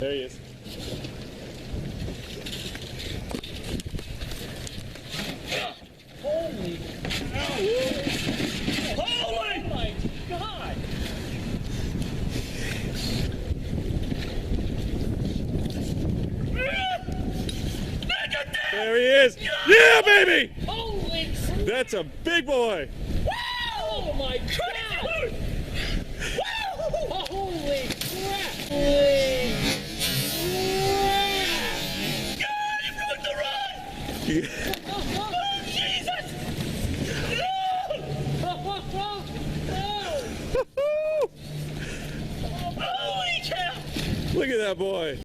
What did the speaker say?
There he is. Holy! Holy! Oh my God! There he is. Yeah, baby! Holy crap! That's a big boy. Oh my God! Holy crap! Holy God, he broke the rod! crap! Oh, Jesus! No! Holy cow! Look at that boy.